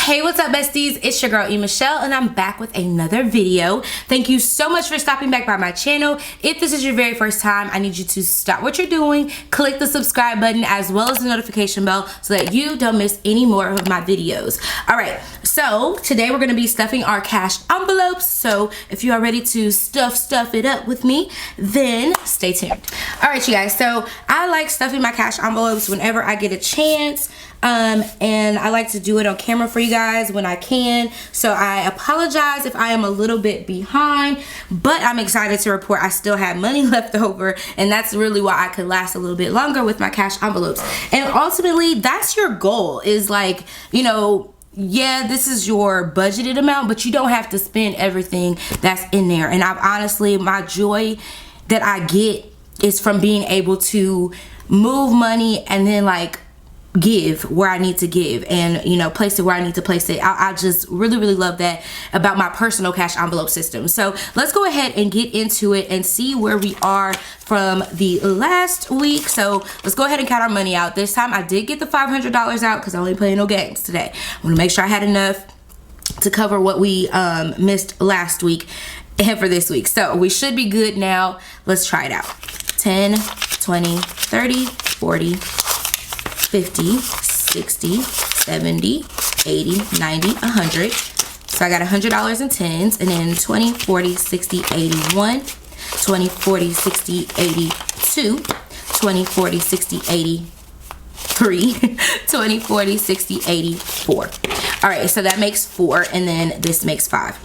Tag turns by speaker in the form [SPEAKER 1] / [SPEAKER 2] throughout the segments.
[SPEAKER 1] Hey, what's up, besties? It's your girl E.Michelle, and I'm back with another video. Thank you so much for stopping back by my channel. If this is your very first time, I need you to stop what you're doing, click the subscribe button as well as the notification bell so that you don't miss any more of my videos. All right, so today we're going to be stuffing our cash envelopes. So if you are ready to stuff it up with me, then stay tuned. All right, you guys, so I like stuffing my cash envelopes whenever I get a chance. And I like to do it on camera for you guys when I can. So I apologize if I am a little bit behind, but I'm excited to report I still have money left over, and that's really why I could last a little bit longer with my cash envelopes. And ultimately, that's your goal, is like, you know, yeah, this is your budgeted amount, but you don't have to spend everything that's in there. And I've honestly, my joy that I get is from being able to move money and then like give where I need to give, and you know, place it where I need to place it. I just really love that about my personal cash envelope system. So let's go ahead and get into it and see where we are from the last week. So let's go ahead and count our money out. This time I did get the $500 out because I only playing no games today. I want to make sure I had enough to cover what we missed last week and for this week. So we should be good now. Let's try it out. 10, 20, 30, 40, 50, 60, 70, 80, 90, 100. So I got $100 in tens, and then 20, 40, 60, 81, 20, 40, 60, 82, 20, 40, 60, 83, 20, 40, 60, 84. All right, so that makes 4, and then this makes 5.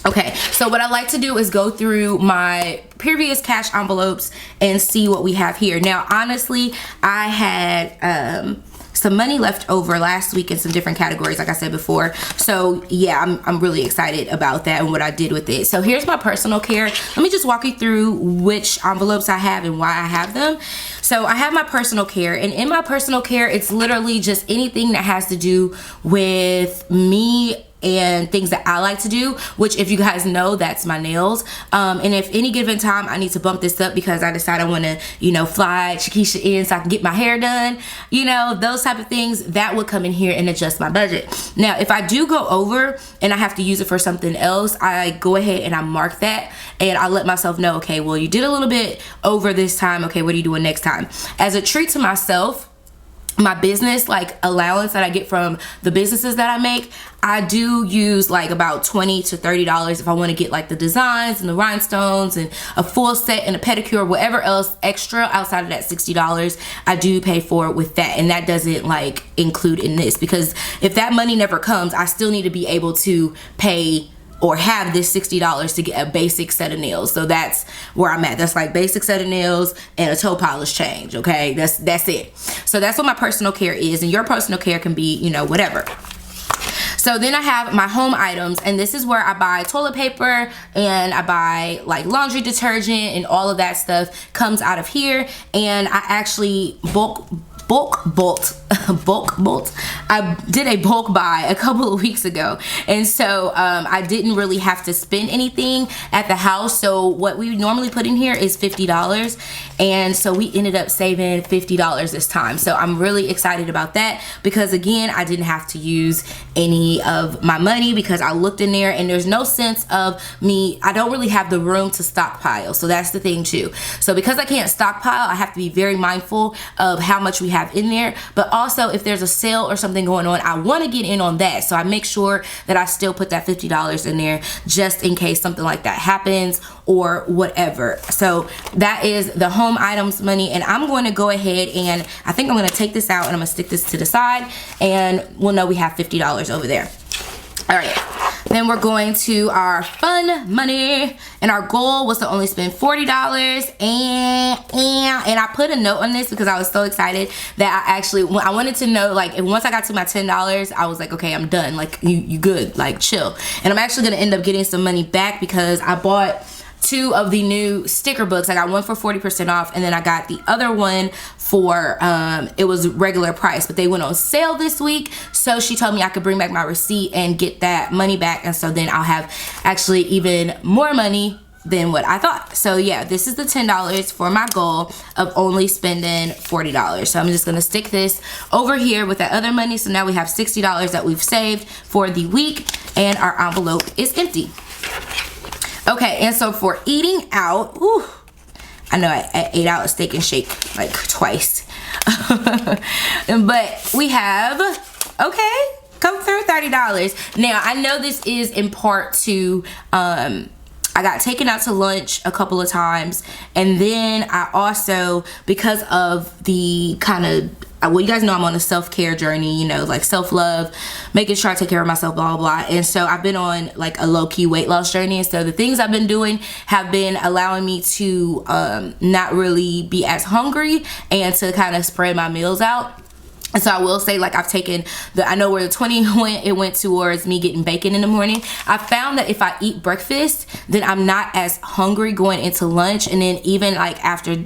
[SPEAKER 1] Okay, so what I like to do is go through my previous cash envelopes and see what we have here. Now, honestly, I had some money left over last week in some different categories, like I said before. So yeah, I'm really excited about that and what I did with it. So here's my personal care. Let me just walk you through which envelopes I have and why I have them. So I have my personal care, and in my personal care, it's literally just anything that has to do with me and things that I like to do, which, if you guys know, that's my nails. And if any given time I need to bump this up because I decide I want to, you know, fly Chiquisha in so I can get my hair done, you know, those type of things, that would come in here and adjust my budget. Now, if I do go over and I have to use it for something else, I go ahead and I mark that, and I let myself know, okay, well, you did a little bit over this time. Okay, what are you doing next time? As a treat to myself, my business like allowance that I get from the businesses that I make, I do use like about $20 to $30 if I want to get like the designs and the rhinestones and a full set and a pedicure, whatever else extra outside of that $60 I do pay for with that. And that doesn't like include in this, because if that money never comes, I still need to be able to pay or have this $60 to get a basic set of nails. So that's where I'm at. That's like basic set of nails and a toe polish change, okay? That's it. So that's what my personal care is, and your personal care can be, you know, whatever. So then I have my home items, and this is where I buy toilet paper and I buy like laundry detergent, and all of that stuff comes out of here. And I actually bulk bolt. I did a bulk buy a couple of weeks ago, and so I didn't really have to spend anything at the house. So what we normally put in here is $50, and so we ended up saving $50 this time. So I'm really excited about that, because again, I didn't have to use any of my money because I looked in there, and there's no sense of me, I don't really have the room to stockpile. So that's the thing too. So because I can't stockpile, I have to be very mindful of how much we have in there. But also, if there's a sale or something going on, I want to get in on that. So I make sure that I still put that $50 in there just in case something like that happens or whatever. So that is the home items money, and I'm going to go ahead and I think I'm going to take this out and I'm going to stick this to the side, and we'll know we have $50 over there. All right, then we're going to our fun money, and our goal was to only spend $40, and I put a note on this because I was so excited that I wanted to know, like, once I got to my $10, I was like, okay, I'm done, like, you good, like, chill. And I'm actually gonna end up getting some money back because I bought 2 of the new sticker books. I got one for 40% off, and then I got the other one for it was regular price, but they went on sale this week. So she told me I could bring back my receipt and get that money back, and so then I'll have actually even more money than what I thought. So yeah, this is the $10 for my goal of only spending $40. So I'm just gonna stick this over here with that other money. So now we have $60 that we've saved for the week, and our envelope is empty. Okay, and so for eating out, ooh, I know I ate out a Steak and Shake like twice. But we have, okay, come through $30. Now, I know this is in part to, I got taken out to lunch a couple of times, and then I also, because of the kind of, well, you guys know I'm on a self-care journey, you know, like self-love, making sure I take care of myself, blah, blah, blah. And so I've been on like a low-key weight loss journey. And so the things I've been doing have been allowing me to not really be as hungry and to kind of spread my meals out. And so I will say, like, I've taken the, I know where the 20 went, it went towards me getting bacon in the morning. I found that if I eat breakfast, then I'm not as hungry going into lunch. And then even like after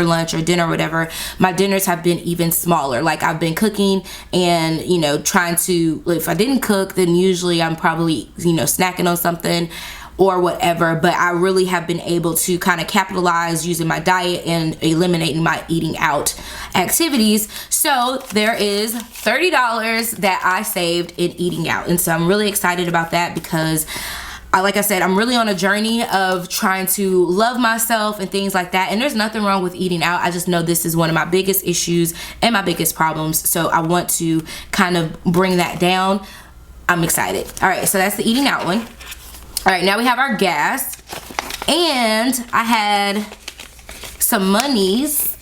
[SPEAKER 1] lunch or dinner or whatever, my dinners have been even smaller. Like, I've been cooking and, you know, trying to, if I didn't cook, then usually I'm probably, you know, snacking on something or whatever. But I really have been able to kind of capitalize using my diet and eliminating my eating out activities. So there is $30 that I saved in eating out, and so I'm really excited about that because like I said, I'm really on a journey of trying to love myself and things like that. And there's nothing wrong with eating out. I just know this is one of my biggest issues and my biggest problems. So I want to kind of bring that down. I'm excited. All right, so that's the eating out one. All right, now we have our gas. And I had some monies.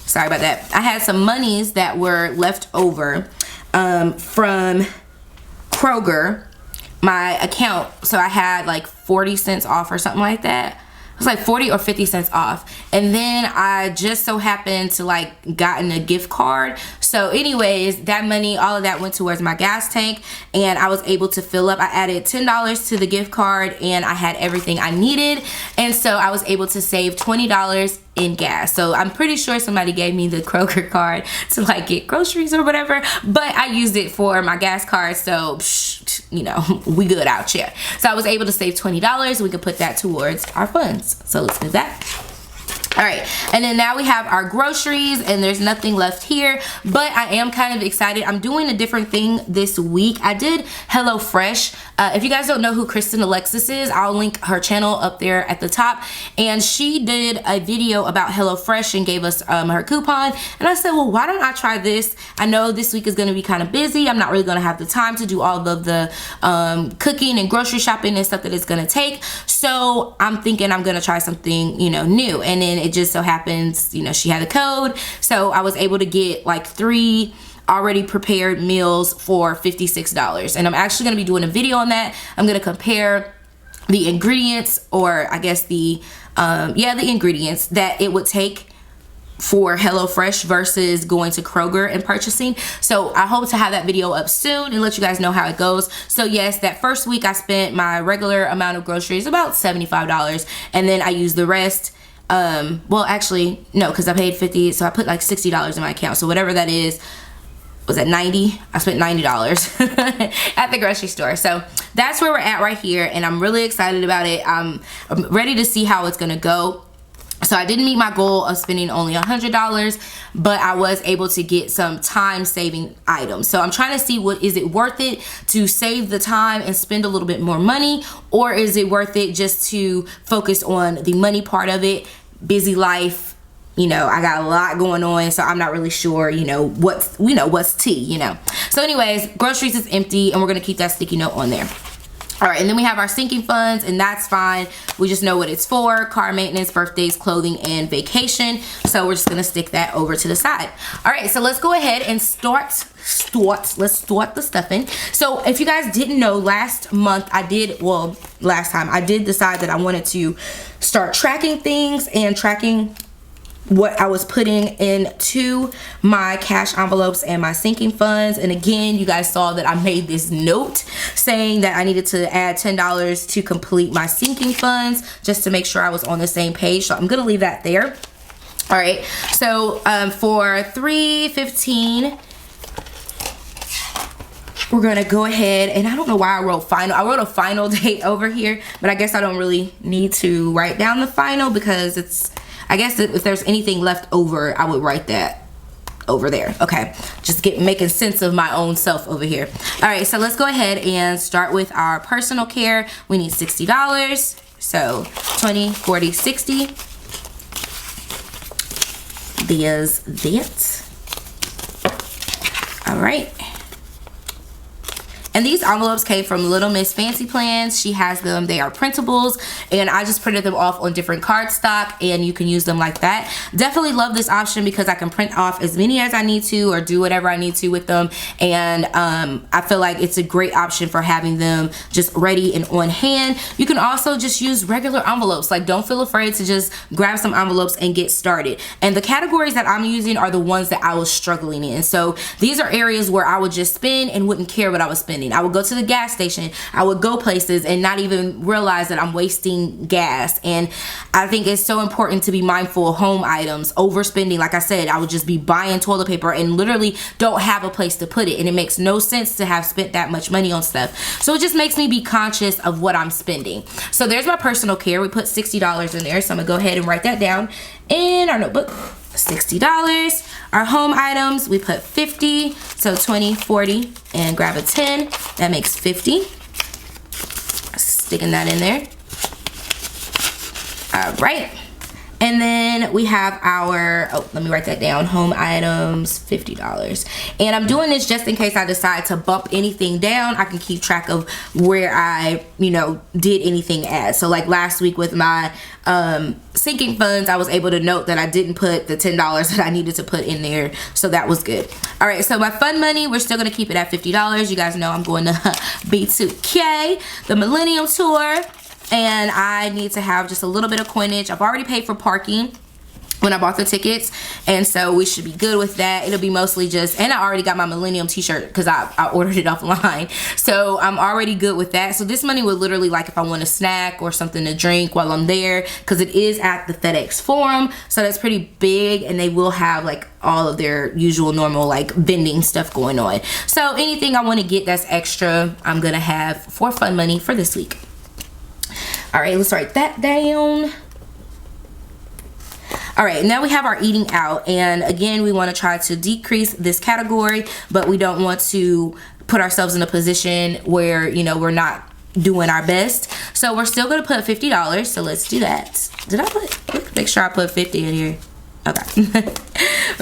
[SPEAKER 1] Sorry about that. I had some monies that were left over from Kroger, my account. So I had like 40 cents off or something like that. It was like 40 or 50 cents off. And then I just so happened to like gotten a gift card. So anyways, that money, all of that went towards my gas tank, and I was able to fill up. I added $10 to the gift card and I had everything I needed. And so I was able to save $20 in gas. So I'm pretty sure somebody gave me the Kroger card to like get groceries or whatever, but I used it for my gas card. So, you know, we good out here. So I was able to save $20. We could put that towards our funds. So let's do that. All right, and then now we have our groceries, and there's nothing left here, but I am kind of excited. I'm doing a different thing this week. I did HelloFresh. If you guys don't know who Kristen Alexis is, I'll link her channel up there at the top, and she did a video about HelloFresh and gave us her coupon, and I said, well, why don't I try this? I know this week is going to be kind of busy. I'm not really going to have the time to do all of the cooking and grocery shopping and stuff that it's going to take, so I'm thinking I'm going to try something, you know, new. And then it just so happens, you know, she had a code, so I was able to get like 3 already prepared meals for $56. And I'm actually going to be doing a video on that. I'm going to compare the ingredients, or I guess the ingredients that it would take for HelloFresh versus going to Kroger and purchasing. So I hope to have that video up soon and let you guys know how it goes. So yes, that first week I spent my regular amount of groceries, about $75, and then I used the rest. Well, actually, no, because I paid $50, so I put like $60 in my account. So whatever that is, was that $90? I spent $90 at the grocery store. So that's where we're at right here, and I'm really excited about it. I'm ready to see how it's gonna go. So I didn't meet my goal of spending only $100, but I was able to get some time-saving items. So I'm trying to see, is it worth it to save the time and spend a little bit more money, or is it worth it just to focus on the money part of it? Busy life, you know, I got a lot going on, so I'm not really sure, you know, what's tea, you know. So anyways, groceries is empty, and we're gonna keep that sticky note on there. All right, and then we have our sinking funds, and that's fine. We just know what it's for: car maintenance, birthdays, clothing, and vacation. So we're just gonna stick that over to the side. All right, so let's go ahead and let's start the stuffing. So if you guys didn't know, last time I did decide that I wanted to start tracking things and tracking what I was putting into my cash envelopes and my sinking funds. And again, you guys saw that I made this note saying that I needed to add $10 to complete my sinking funds, just to make sure I was on the same page. So I'm gonna leave that there. All right, so for $3.15, we're gonna go ahead, and I don't know why I wrote final. I wrote a final date over here, but I guess I don't really need to write down the final because it's, I guess if there's anything left over, I would write that over there. Okay, just making sense of my own self over here. All right, so let's go ahead and start with our personal care. We need $60. So 20, 40, 60. There's that. All right. And these envelopes came from Little Miss Fancy Plans. She has them. They are printables, and I just printed them off on different cardstock, and you can use them like that. Definitely love this option because I can print off as many as I need to or do whatever I need to with them, and I feel like it's a great option for having them just ready and on hand. You can also just use regular envelopes. Like, don't feel afraid to just grab some envelopes and get started. And the categories that I'm using are the ones that I was struggling in. So these are areas where I would just spend and wouldn't care what I was spending. I would go to the gas station, I would go places and not even realize that I'm wasting gas. And I think it's so important to be mindful of home items. Overspending, like I said, I would just be buying toilet paper and literally don't have a place to put it, and it makes no sense to have spent that much money on stuff. So it just makes me be conscious of what I'm spending. So there's my personal care. We put $60 in there, so I'm gonna go ahead and write that down in our notebook. $60. Our home items, we put 50, so 20, 40, and grab a 10. That makes 50. Sticking that in there. All right. And then we have our, oh, let me write that down. Home items, $50. And I'm doing this just in case I decide to bump anything down. I can keep track of where I, you know, did anything at. So like last week with my sinking funds, I was able to note that I didn't put the $10 that I needed to put in there. So that was good. All right, so my fun money, we're still gonna keep it at $50. You guys know I'm going to B2K, the Millennium Tour. And I need to have just a little bit of coinage. I've already paid for parking when I bought the tickets, and so we should be good with that. It'll be mostly just, and I already got my Millennium t-shirt because I ordered it offline, so I'm already good with that. So this money would literally, like if I want a snack or something to drink while I'm there, because it is at the FedEx Forum, so that's pretty big, and they will have like all of their usual normal like vending stuff going on. So anything I want to get that's extra, I'm gonna have for fun money for this week. All right, let's write that down. All right, now we have our eating out, and again, we want to try to decrease this category, but we don't want to put ourselves in a position where, you know, we're not doing our best. So we're still going to put $50. So let's do that. Did I put, make sure I put 50 in here. Okay. We're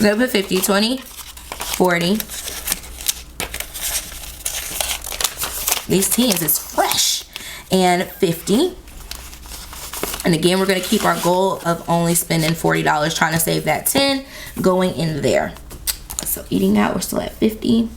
[SPEAKER 1] going to put 50, 20, 40. These tens is fresh. And 50. And again, we're going to keep our goal of only spending $40, trying to save that 10 going in there. So eating out, we're still at 50.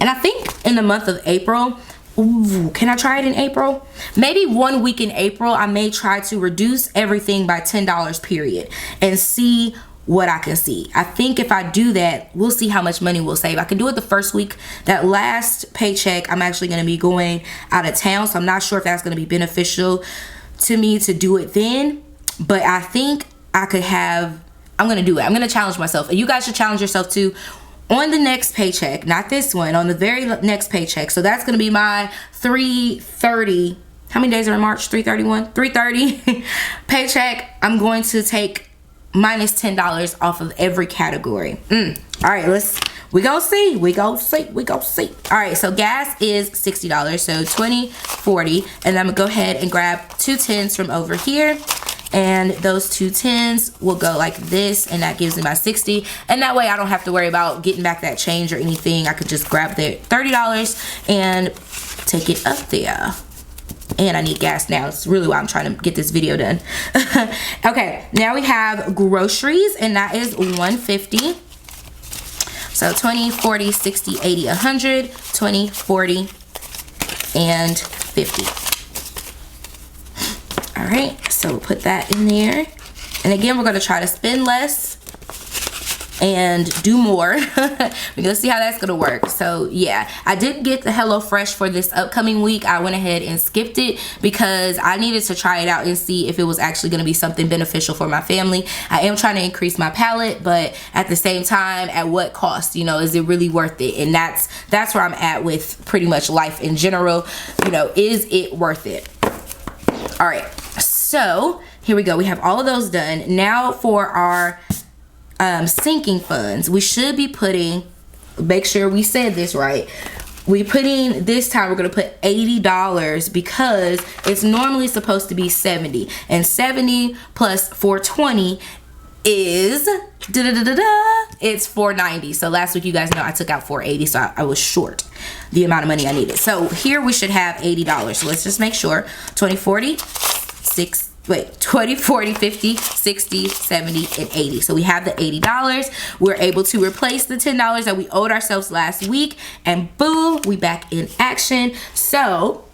[SPEAKER 1] And I think in the month of April, ooh, can I try it in April? Maybe 1 week in April, I may try to reduce everything by $10 period and see what I can see. I think if I do that, we'll see how much money we'll save. I can do it the first week. That last paycheck, I'm actually going to be going out of town, so I'm not sure if that's going to be beneficial to me to do it then, but I think I could have, I'm going to do it. I'm going to challenge myself, and you guys should challenge yourself too on the next paycheck, not this one, on the very next paycheck. So that's going to be my 330, how many days are in March? 331, 330 paycheck. I'm going to take minus $10 off of every category. All right, we gonna see. All right, so gas is $60, so 20, 40, and I'm gonna go ahead and grab 2 tens from over here, and those 2 tens will go like this, and that gives me my 60, and that way I don't have to worry about getting back that change or anything. I could just grab the $30 and take it up there. And I need gas now. It's really why I'm trying to get this video done. Okay, now we have groceries, and that is $150. So 20, 40, 60, 80, 100, 20, 40, and 50. All right, so we'll put that in there. And again, we're going to try to spend less and do more. Let's see how that's gonna work. So yeah, I did get the HelloFresh for this upcoming week. I went ahead and skipped it because I needed to try it out and see if it was actually gonna be something beneficial for my family. I am trying to increase my palate, but at the same time, at what cost? You know, is it really worth it? And that's where I'm at with pretty much life in general. You know, is it worth it? All right, so here we go. We have all of those done. Now for our sinking funds, we should be putting, make sure we said this right, this time we're going to put $80 because it's normally supposed to be 70, and 70 plus 420 is it's 490. So last week, you guys know I took out 480, so I was short the amount of money I needed. So here we should have $80. So let's just make sure 20, 40, 20, 40, 50, 60, 70, and 80. So we have the $80. We're able to replace the $10 that we owed ourselves last week, and boom, we back in action. So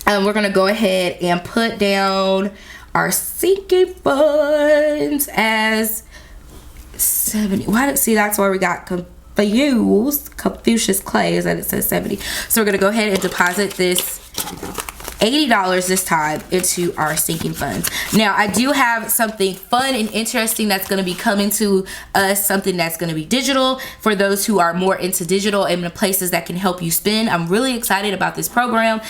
[SPEAKER 1] we're gonna go ahead and put down our sinking funds as 70. See, that's where we got confused. Confucius Clay is that it says 70. So we're gonna go ahead and deposit this $80 this time into our sinking funds. Now, I do have something fun and interesting that's going to be coming to us, something that's going to be digital for those who are more into digital and the places that can help you spend. I'm really excited about this program.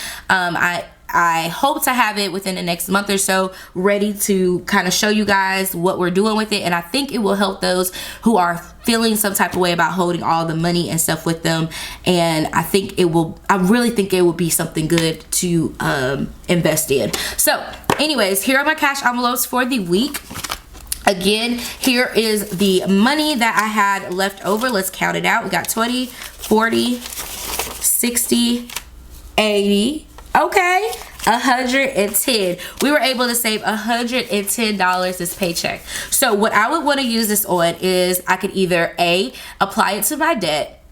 [SPEAKER 1] I hope to have it within the next month or so, ready to kind of show you guys what we're doing with it. And I think it will help those who are feeling some type of way about holding all the money and stuff with them. And I really think it will be something good to invest in. So anyways, here are my cash envelopes for the week. Again, here is the money that I had left over. Let's count it out. We got 20, 40, 60, 80. Okay, 110. We were able to save $110 this paycheck. So what I would want to use this on is I could either A, apply it to my debt.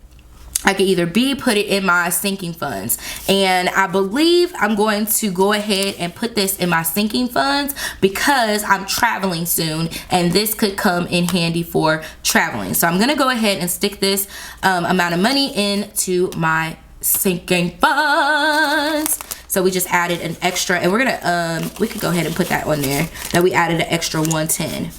[SPEAKER 1] I could either B, put it in my sinking funds. And I believe I'm going to go ahead and put this in my sinking funds because I'm traveling soon and this could come in handy for traveling. So I'm going to go ahead and stick this amount of money into my sinking funds. So we just added an extra, and we're gonna we could go ahead and put that on there, that we added an extra 110.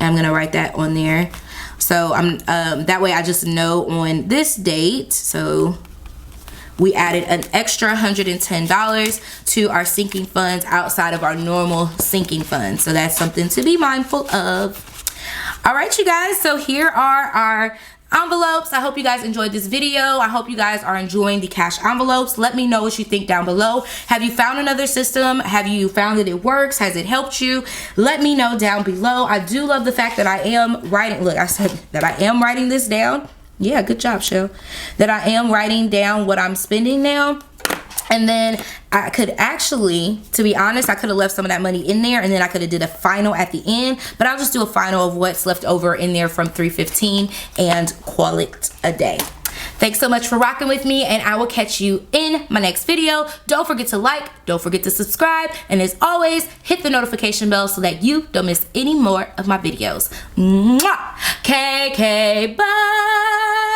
[SPEAKER 1] I'm gonna write that on there, so I'm that way I just know on this date. So we added an extra $110 to our sinking funds outside of our normal sinking funds, so that's something to be mindful of. All right, you guys, so here are our envelopes. I hope you guys enjoyed this video. I hope you guys are enjoying the cash envelopes. Let me know what you think down below. Have you found another system? Have you found that it works? Has it helped you? Let me know down below. I do love the fact that I am writing, look, I said that I am writing this down. Yeah, good job, Shell. That I am writing down what I'm spending now. And then I could actually, to be honest, I could have left some of that money in there, and then I could have did a final at the end, but I'll just do a final of what's left over in there from 315 and call it a day. Thanks so much for rocking with me, and I will catch you in my next video. Don't forget to like, don't forget to subscribe, and as always, hit the notification bell so that you don't miss any more of my videos. Mwah! KK, bye!